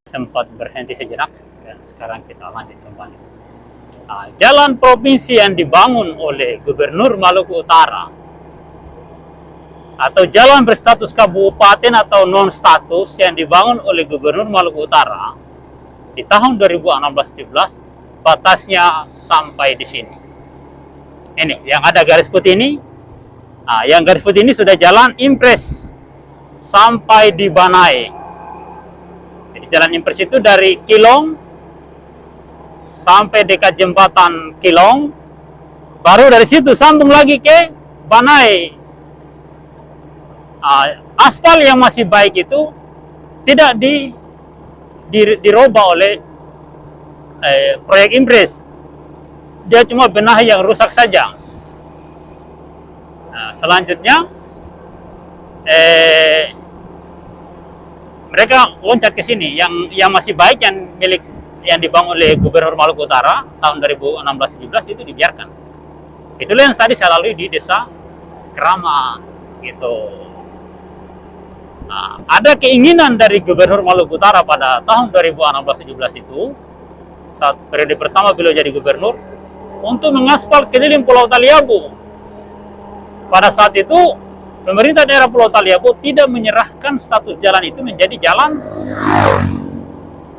sempat berhenti sejenak dan sekarang kita lanjut kembali. Jalan provinsi yang dibangun oleh Gubernur Maluku Utara atau jalan berstatus kabupaten atau non status yang dibangun oleh Gubernur Maluku Utara di tahun 2016-17 batasnya sampai di sini. Ini yang ada garis putih ini. Yang garis putih ini sudah jalan impres sampai di Banai. Jadi jalan impres itu dari Kilong sampai dekat jembatan Kilong, baru dari situ sambung lagi ke Banai. Aspal yang masih baik itu tidak dirubah oleh proyek impres. Dia cuma benahi yang rusak saja. Selanjutnya mereka loncat ke sini yang masih baik, yang dibangun oleh Gubernur Maluku Utara tahun 2016-17 itu dibiarkan. Itulah yang tadi saya lalui di desa Kerama gitu. Ada keinginan dari Gubernur Maluku Utara pada tahun 2016-17 itu, saat periode pertama beliau jadi gubernur, untuk mengaspal keliling Pulau Taliabu. Pada saat itu, pemerintah daerah Pulau Taliabu tidak menyerahkan status jalan itu menjadi jalan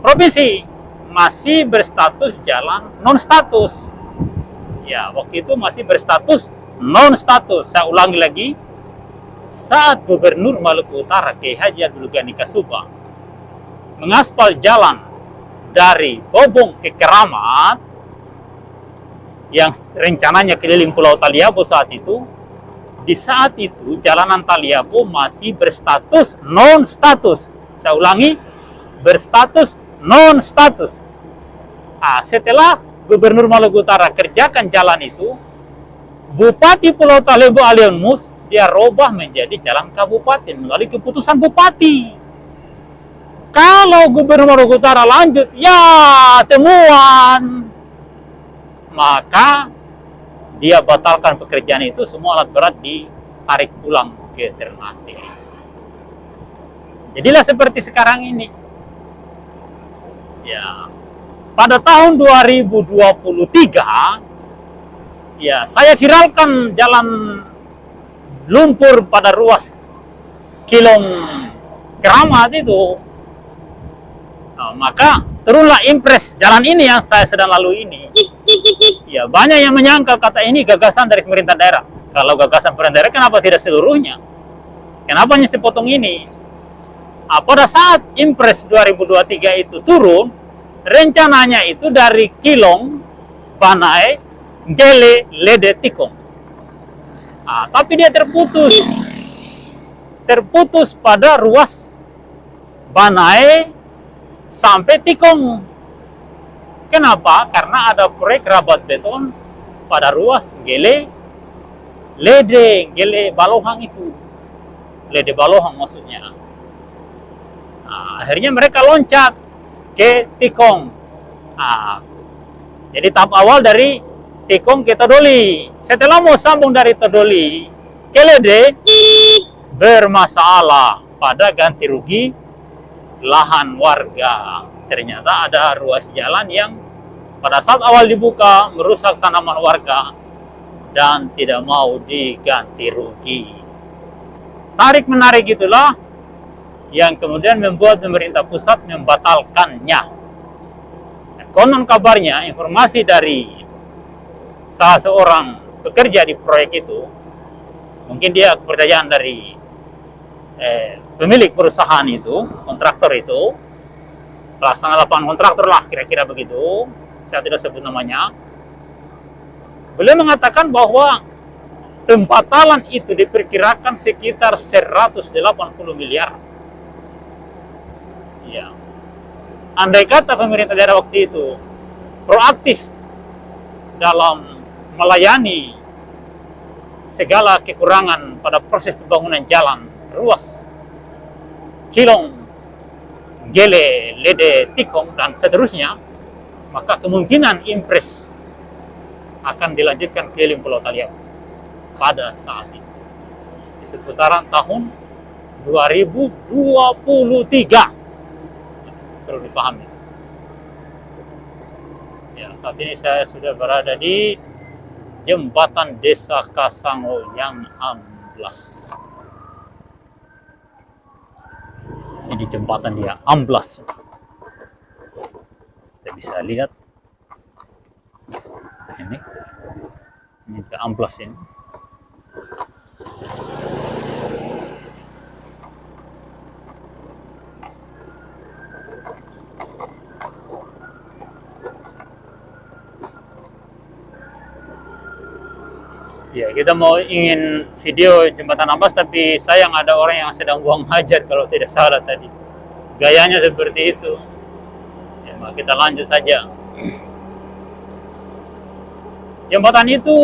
provinsi, masih berstatus jalan non-status. Ya, waktu itu masih berstatus non-status. Saya ulangi lagi, saat Gubernur Maluku Utara Kiai Haji Abdul Ghani Kasuba mengaspal jalan dari Bobong ke Keramat, yang rencananya keliling Pulau Taliabu saat itu, di saat itu jalanan Taliabu masih berstatus non-status. Saya ulangi, berstatus non-status. Setelah Gubernur Maluku Utara kerjakan jalan itu, Bupati Pulau Taliabu Alion Mus dia robah menjadi jalan kabupaten melalui keputusan bupati. Kalau Gubernur Maluku Utara lanjut, ya temuan, maka dia batalkan pekerjaan itu, semua alat berat ditarik pulang ke Ternate. Jadilah seperti sekarang ini. Ya, pada tahun 2023, ya saya viralkan jalan lumpur pada ruas Kilong Keramat itu. Maka turunlah impres jalan ini yang saya sedang lalui ini. Ya, banyak yang menyangkal kata ini gagasan dari pemerintah daerah. Kalau gagasan pemerintah daerah, kenapa tidak seluruhnya? Kenapa hanya sepotong ini? Pada saat impres 2023 itu turun, rencananya itu dari Kilong, Banai, Gele, Lede, Tikong. Tapi dia terputus pada ruas Banai sampai Tikong. Kenapa? Karena ada proyek rabat beton pada ruas Gele, Lede, Gele Balohang itu. Lede Balohang maksudnya. Akhirnya mereka loncat ke Tikong. Jadi tahap awal dari Tikong ke Todoli. Setelah mau sambung dari Todoli ke Lede, bermasalah pada ganti rugi lahan warga. Ternyata ada ruas jalan yang pada saat awal dibuka merusak tanaman warga dan tidak mau diganti rugi. Tarik-menarik itulah yang kemudian membuat pemerintah pusat membatalkannya. Konon kabarnya, informasi dari salah seorang pekerja di proyek itu, mungkin dia kepercayaan dari pemilik perusahaan itu, kontraktor itu, pelaksana lapangan kontraktor lah, kira-kira begitu, saya tidak sebut namanya. Beliau mengatakan bahwa pembatalan itu diperkirakan sekitar 180 miliar. Ya. Andai kata pemerintah daerah waktu itu proaktif dalam melayani segala kekurangan pada proses pembangunan jalan ruas Kilong, Gele, Lede, Tikong, dan seterusnya, maka kemungkinan impres akan dilanjutkan keliling Pulau Taliabu pada saat itu. Di seputaran tahun 2023. perlu dipahami. Ya, saat ini saya sudah berada di jembatan Desa Kasango yang amblas. Ini jembatan dia amblas. Kita bisa lihat ini dia amblas ini. Ya, kita mau ingin video jembatan amblas, tapi sayang ada orang yang sedang buang hajat kalau tidak salah tadi. Gayanya seperti itu. Ya, kita lanjut saja. Jembatan itu,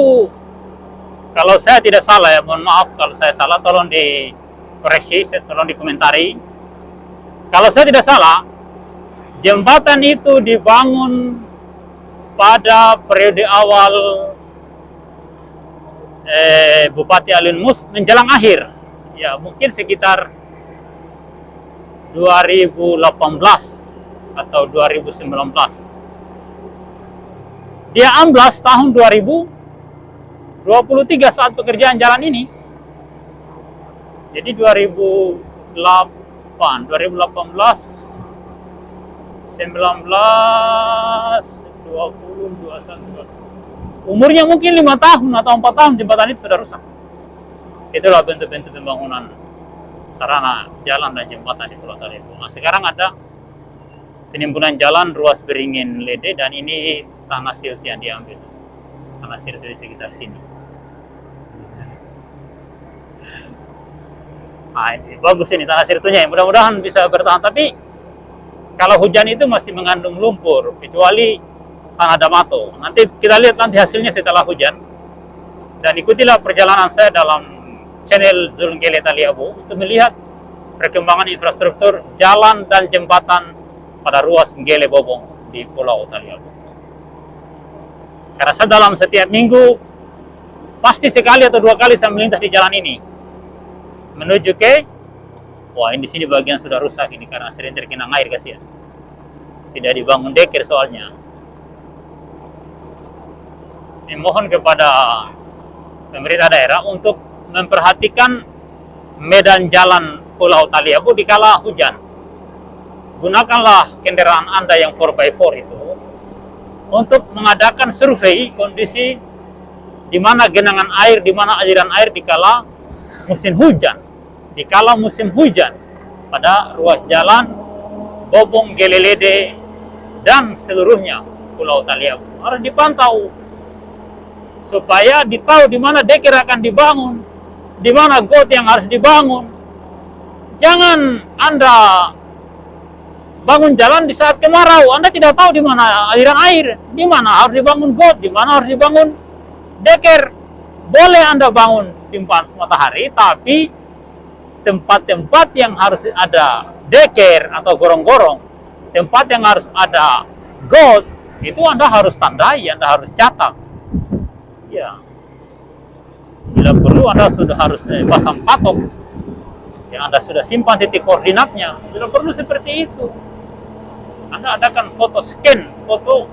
kalau saya tidak salah ya, mohon maaf kalau saya salah, tolong dikoreksi, tolong dikomentari. Kalau saya tidak salah, jembatan itu dibangun pada periode awal Bupati Aliun Mus menjelang akhir, ya mungkin sekitar 2018 atau 2019. Dia amblas tahun 2023 saat pekerjaan jalan ini. Jadi 2018, 19, 20, 21, umurnya mungkin 5 tahun atau 4 tahun jembatan itu sudah rusak. Itulah bentuk-bentuk pembangunan sarana jalan dan jembatan di Pulau Taliabu. Nah, sekarang ada penimbunan jalan ruas beringin Lede, dan ini tanah silt yang diambil. Tanah silt di sekitar sini. Nah, ini bagus ini tanah siltnya. Mudah-mudahan bisa bertahan. Tapi kalau hujan itu masih mengandung lumpur, kecuali tanah Damato. Nanti kita lihat nanti hasilnya setelah hujan. Dan ikutilah perjalanan saya dalam channel Zulnggele Taliabu untuk melihat perkembangan infrastruktur jalan dan jembatan pada ruas Nggele Bobong di Pulau Taliabu. Karena saya dalam setiap minggu pasti sekali atau 2 kali saya melintas di jalan ini menuju ke, wah ini di sini bagian sudah rusak ini karena sering tergenang air, kasihan. Tidak dibangun deker soalnya. Ini mohon kepada pemerintah daerah untuk memperhatikan medan jalan Pulau Taliabu di kala hujan. Gunakanlah kendaraan Anda yang 4x4 itu untuk mengadakan survei kondisi di mana genangan air, di mana aliran air di kala musim hujan. Di kala musim hujan pada ruas jalan Bobong, Gelelede, dan seluruhnya Pulau Taliabu harus dipantau supaya ditahu di mana deker akan dibangun, di mana got yang harus dibangun. Jangan Anda bangun jalan di saat kemarau, Anda tidak tahu di mana aliran air, di mana harus dibangun got, di mana harus dibangun deker. Boleh Anda bangun di panas matahari, tapi tempat-tempat yang harus ada deker atau gorong-gorong, tempat yang harus ada got, itu Anda harus tandai, Anda harus catat. Ya, bila perlu Anda sudah harus pasang patok yang Anda sudah simpan titik koordinatnya. Bila perlu seperti itu, Anda adakan foto scan, foto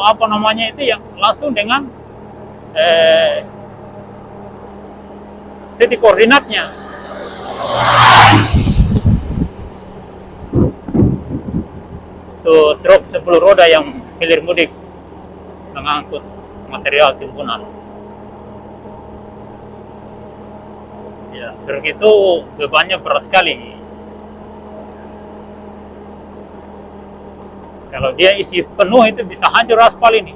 apa namanya itu yang langsung dengan titik koordinatnya. Tuh truk 10 roda yang hilir mudik mengangkut material timbunan. Ya, truk itu bebannya berat sekali. Kalau dia isi penuh itu bisa hancur aspal ini.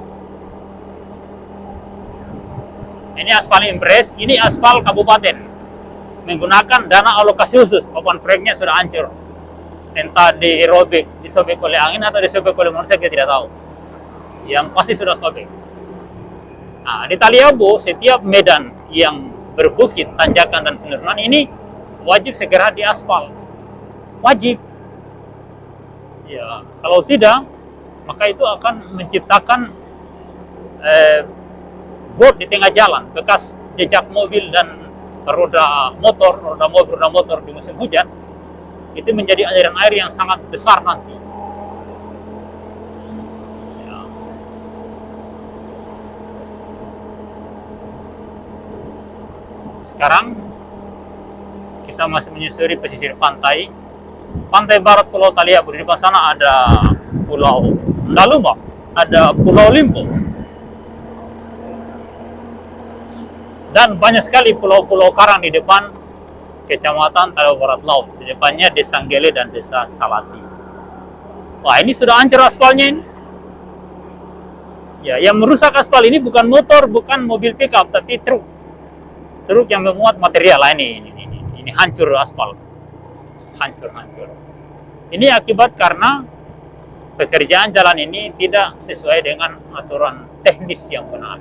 Ini aspal impres, ini aspal kabupaten. Menggunakan dana alokasi khusus, papan proyeknya sudah hancur. Entah dirobek, disobek oleh angin atau disobek oleh manusia, kita tidak tahu. Yang pasti sudah sobek. Nah, di Taliabu, setiap medan yang berbukit, tanjakan, dan penurunan ini wajib segera diaspal. Wajib. Ya, kalau tidak, maka itu akan menciptakan got di tengah jalan, bekas jejak mobil dan roda motor di musim hujan. Itu menjadi aliran air yang sangat besar nanti. Sekarang kita masih menyusuri pesisir pantai barat Pulau Taliabu. Di depan sana ada Pulau Ndaluma, ada Pulau Limpo, dan banyak sekali pulau-pulau karang di depan Kecamatan Taliabu Barat Laut. Di depannya Desa Nggele dan Desa Salati. Wah, ini sudah hancur aspalnya ini. Ya, yang merusak aspal ini bukan motor, bukan mobil pickup, tapi truk. Truk yang memuat material lah ini hancur aspal. Hancur. Ini akibat karena pekerjaan jalan ini tidak sesuai dengan aturan teknis yang benar.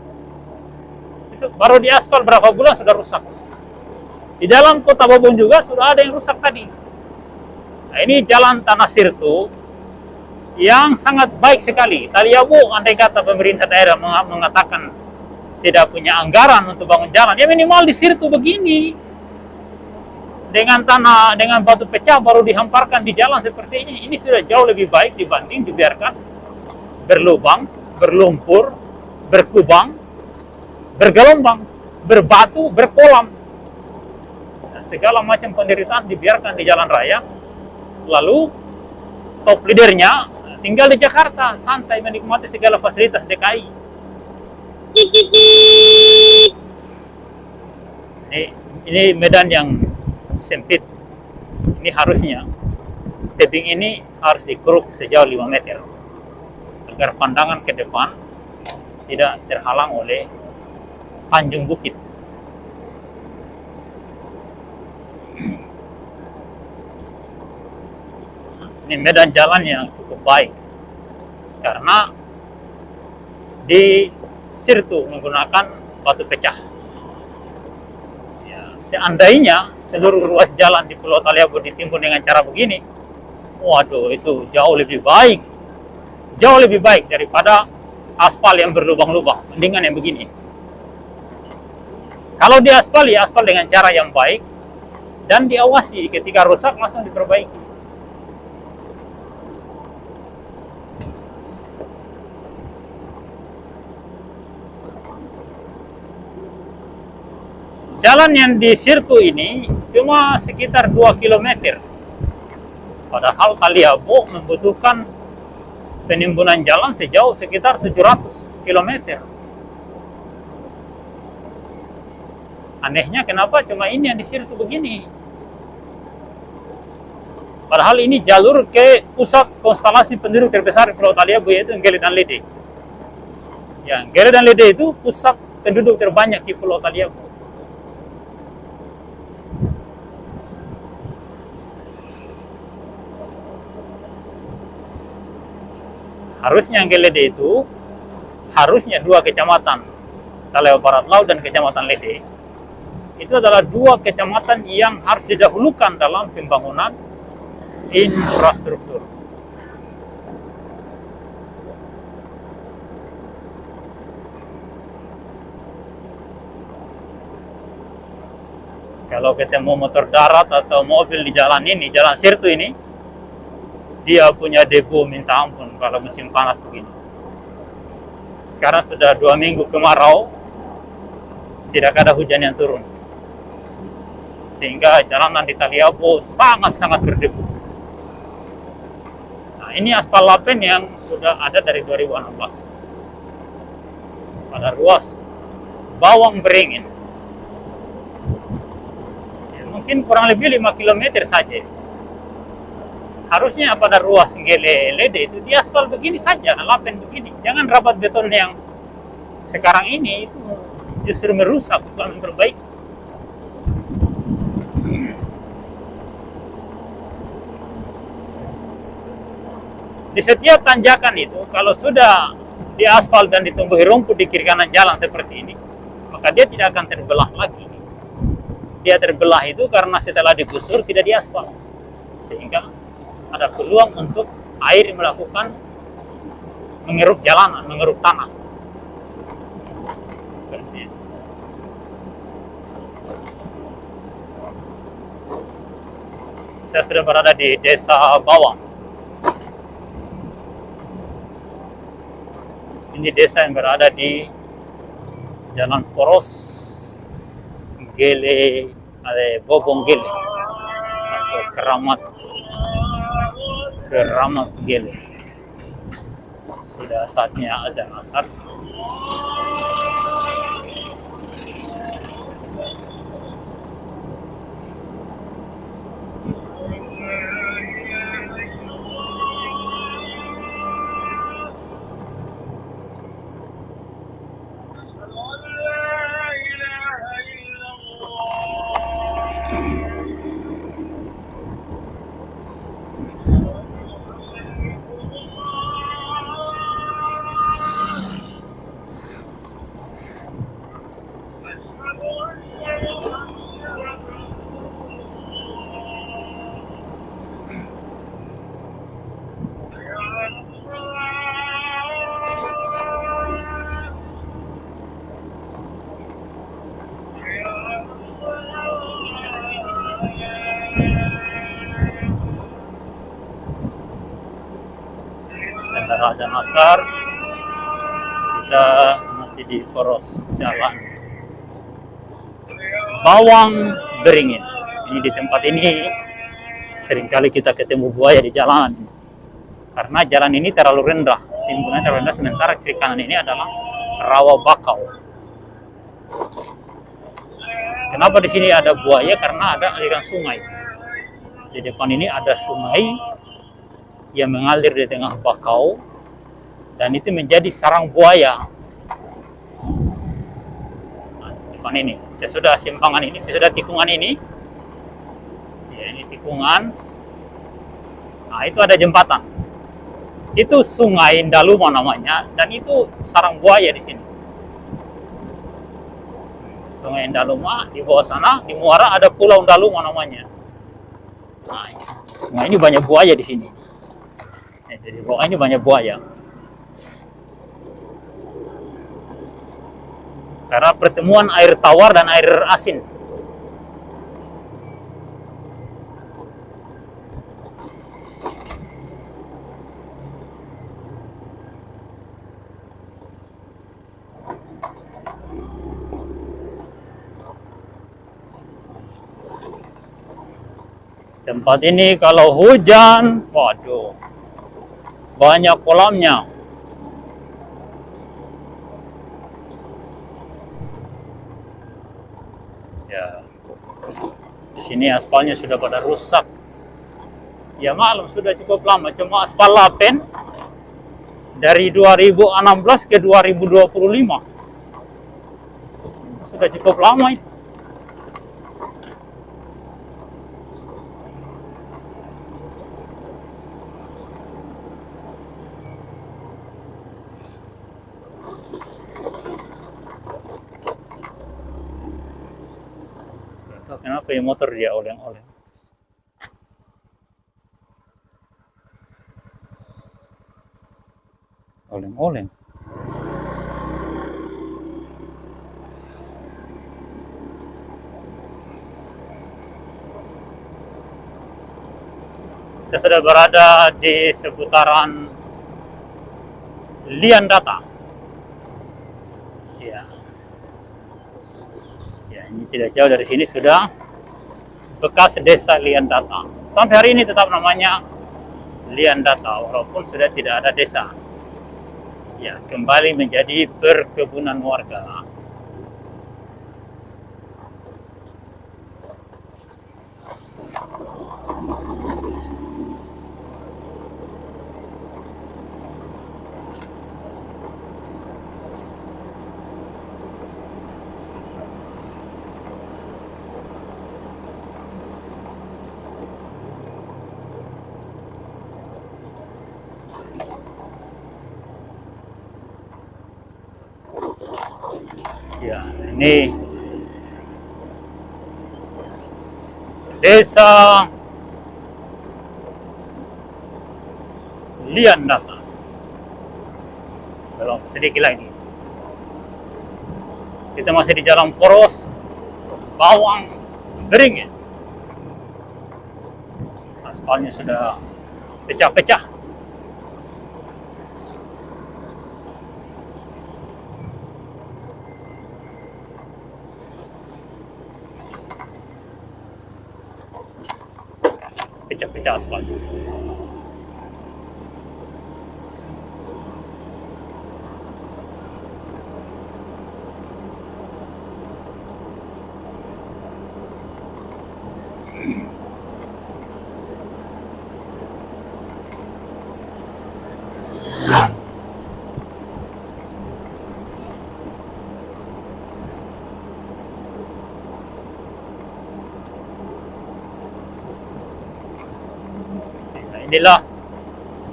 Itu baru di aspal berapa bulan sudah rusak. Di dalam kota Bobong juga sudah ada yang rusak tadi. Nah, ini jalan Tanah Sirtu yang sangat baik sekali. Taliabu, andai kata pemerintah daerah mengatakan tidak punya anggaran untuk bangun jalan, ya minimal di Sirtu begini. Dengan tanah, dengan batu pecah baru dihamparkan di jalan seperti ini. Ini sudah jauh lebih baik dibanding dibiarkan berlubang, berlumpur, berkubang, bergelombang, berbatu, berkolam. Segala macam penderitaan dibiarkan di jalan raya. Lalu top leadernya tinggal di Jakarta, santai menikmati segala fasilitas DKI. Ini medan yang sempit. Ini harusnya tebing ini harus dikeruk sejauh 5 meter agar pandangan ke depan tidak terhalang oleh Tanjung Bukit. Ini medan jalan yang cukup baik karena di Sirtu menggunakan batu pecah. Ya, seandainya seluruh ruas jalan di Pulau Taliabu ditimbun dengan cara begini, waduh, itu jauh lebih baik daripada aspal yang berlubang-lubang. Mendingan yang begini. Kalau di aspal, ya aspal dengan cara yang baik dan diawasi, ketika rusak langsung diperbaiki. Jalan yang di Sirtu ini cuma sekitar 2 km. Padahal Taliabu membutuhkan penimbunan jalan sejauh sekitar 700 km. Anehnya kenapa cuma ini yang di Sirtu begini? Padahal ini jalur ke pusat konstelasi penduduk terbesar di Pulau Taliabu, yaitu Nggele dan Lede. Ya, Nggele dan Lede itu pusat penduduk terbanyak di Pulau Taliabu. Harusnya Nggele itu, harusnya 2 kecamatan, Taliabu Barat Laut dan Kecamatan Lede, itu adalah 2 kecamatan yang harus didahulukan dalam pembangunan infrastruktur. Kalau ketemu motor darat atau mobil di jalan ini, jalan Sirtu ini, dia punya debu minta ampun kalau musim panas begini. Sekarang sudah 2 minggu kemarau, tidak ada hujan yang turun, sehingga jalanan di Taliabu sangat-sangat berdebu. Nah, ini aspal lapen yang sudah ada dari 2016 pada ruas Bawang Beringin. Ya, mungkin kurang lebih 5 km saja. Harusnya pada ruas Nggele Lede itu diaspal begini saja, lapen begini. Jangan rapat beton yang sekarang ini itu justru merusak, bukan memperbaiki. Di setiap tanjakan itu, kalau sudah diaspal dan ditumbuhi rumput di kiri kanan jalan seperti ini, maka dia tidak akan terbelah lagi. Dia terbelah itu karena setelah digusur tidak diaspal, sehingga ada peluang untuk air melakukan mengeruk jalanan, mengeruk tanah. Saya sudah berada di Desa Bawang. Ini desa yang berada di Jalan Poros gele, ada bobong gele atau keramat gele. Sudah saatnya azan asar. Setelah azan asar, kita masih di poros jalan Bawang Beringin. Ini di tempat ini seringkali kita ketemu buaya di jalan, karena jalan ini terlalu rendah, timbunnya terlalu rendah, sementara kiri kanan ini adalah rawa bakau. Kenapa di sini ada buaya? Karena ada aliran sungai. Di depan ini ada sungai yang mengalir di tengah bakau, dan itu menjadi sarang buaya. Nah, depan ini, sesudah simpangan ini, sesudah tikungan ini, ya ini tikungan. Nah, itu ada jembatan. Itu Sungai Ndaluma namanya, dan itu sarang buaya di sini. Sungai Ndaluma, di bawah sana di muara ada Pulau Ndaluma namanya. Nah, sungai ini banyak buaya di sini. Jadi bawah ini banyak buaya. Karena pertemuan air tawar dan air asin. Tempat ini kalau hujan, waduh, banyak kolamnya. Ya, di sini aspalnya sudah pada rusak. Ya maklum, sudah cukup lama. Cuma aspal lapen dari 2016 ke 2025. Sudah cukup lama itu. Kenapa ya motor dia oleng-oleng? Oleng-oleng. Kita sudah berada di seputaran Liandata. Ini tidak jauh dari sini sudah bekas desa Liandata. Sampai hari ini tetap namanya Liandata, walaupun sudah tidak ada desa. Ya, kembali menjadi perkebunan warga. Ya, ini desa Liandata. Belum sedikit lagi. Kita masih di jalan poros Bawang Beringin. Aspalnya sudah pecah-pecah. pecah aspal. Inilah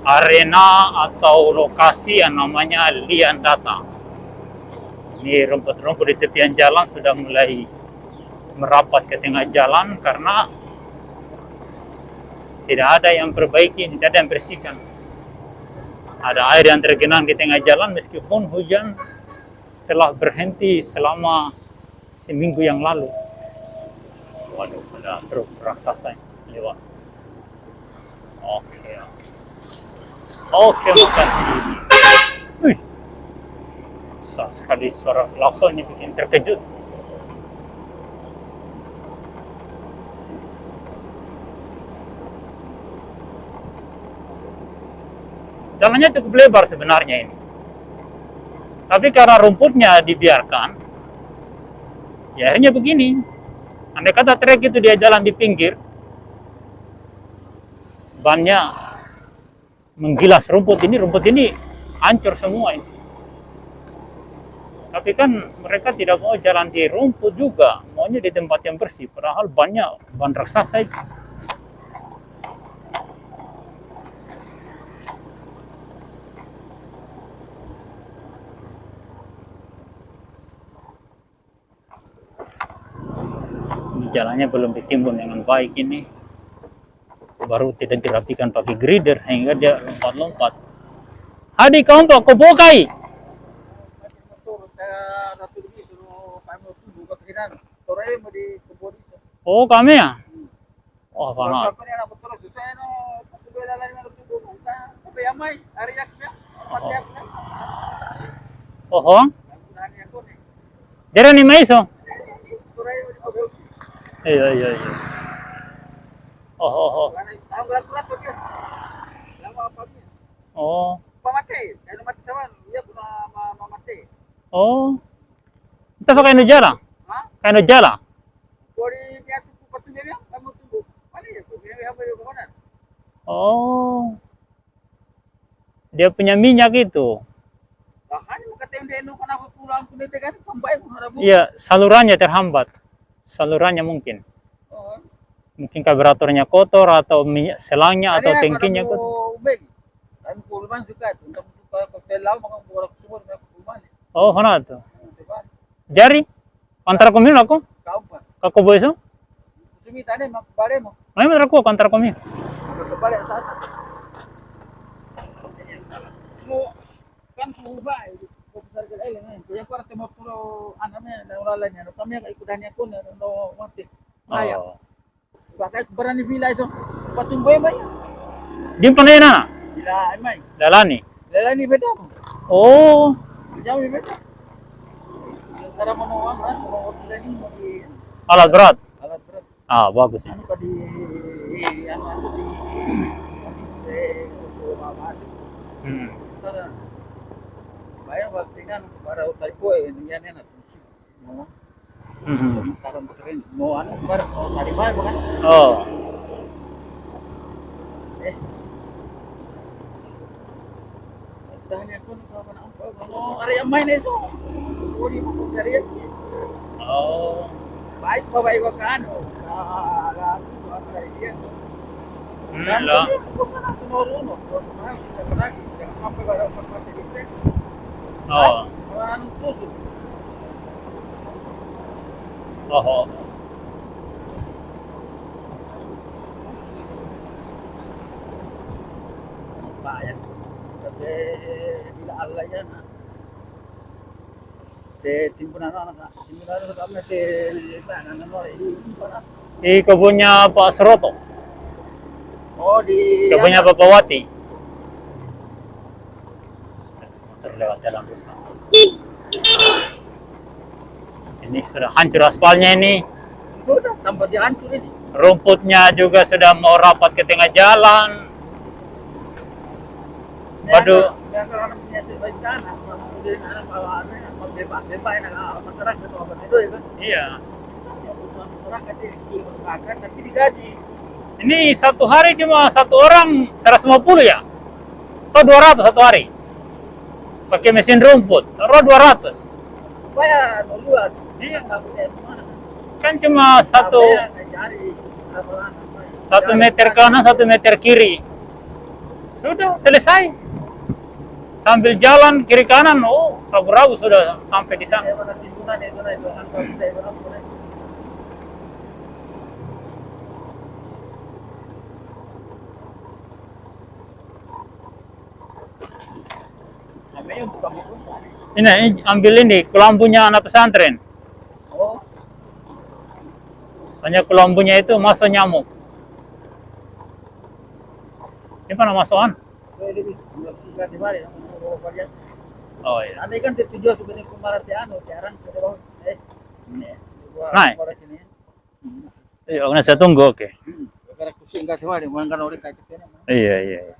arena atau lokasi yang namanya liang data. Ini rumput-rumput di tepian jalan sudah mulai merapat ke tengah jalan karena tidak ada yang perbaiki, tidak ada yang bersihkan. Ada air yang tergenang di tengah jalan meskipun hujan telah berhenti selama seminggu yang lalu. Waduh, ada truk raksasa lewat. Oke, makasih. Wih, besar sekali suara klakson ini, bikin terkejut. Jalannya cukup lebar sebenarnya ini. Tapi karena rumputnya dibiarkan, ya akhirnya begini. Andai kata trek itu dia jalan di pinggir, bannya menggilas rumput ini hancur semua ini. Tapi kan mereka tidak mau jalan di rumput juga, maunya di tempat yang bersih, padahal banyak ban raksasa itu. Ini jalannya belum ditimbun dengan baik ini. Baru tidak dirapikan pakai grider hingga dia lompat-lompat. Hadi kamu pak kobokai. Oh kami ya. Oh panas. Oh. Jadi ni maiso. Iya. Oh. Oh. Oh. Kita pakai nujala. Kayak nujala. Oh. Dia punya minyak itu. Iya, salurannya terhambat. Salurannya mungkin. Mungkin karburatornya kotor atau minyak selangnya atau tangkinya kotor. Oh, mana tuh? Jari? Antara kami aku? Kako boiso? May madrako antara kami. Oh. Bakit berani bila iso patumboy may? Di panay na? Bila may. Lalani. Lalani beda mo. Oh. Jami beda. Tara mo no ano lagi mo di Alat berat. alat berat. Ah, bagus ya. Ano pa di ano di Tara. Bayan wag tingnan para utay ko yan na. No. Parang keren mo ano bar tadi ba kan? Oh. Dahil ako nakapan ang pag ari amay na iso. Uri mo dari. Oh. Baik pa baik ka ano? Ala ko ay yan. Lo. Ko sana tunoro no. Mas kita lagi jangan sampai baru pas dite. Oh. Ano tuso? Oh. Bayad. Kasi bila Allah yan. Timpunan sa kami tangan Di kebunnya Pak Seroto. Oh di Kebunnya Bapak Wati. Terlewat jalan rusak. Ini sudah hancur aspalnya ini. Udah tambah dihancur ini. Rumputnya juga sudah mau rapat ke tengah jalan. Waduh. Ya kalau anak punya sebaik anak, kemudian anak bawaannya bebas enak masyarakat atau apa itu ya kan? Iya. Kebutuhan masyarakat itu masyarakat tapi digaji. Ini satu hari cuma satu orang 150 ya? Atau 200 satu hari? Pakai mesin rumput, taruh 200. Supaya luas. Iya. Nggak punya mana kan? Kan cuma satu meter kanan, 1 meter kiri. Sudah selesai. Sambil jalan kiri kanan, oh ragu-ragu sudah sampai di sana. Ini ambil ini kelambunya anak pesantren. Oh, Soalnya kelambunya itu masuk nyamuk. Ini mana masukan? Oh iya. Andai kan tujuan sebenarnya kemarin anu jarang sudah bawa Naik. Iya, saya tunggu, oke. Karena kusing enggak coba di mana kan oleh kayak Iya.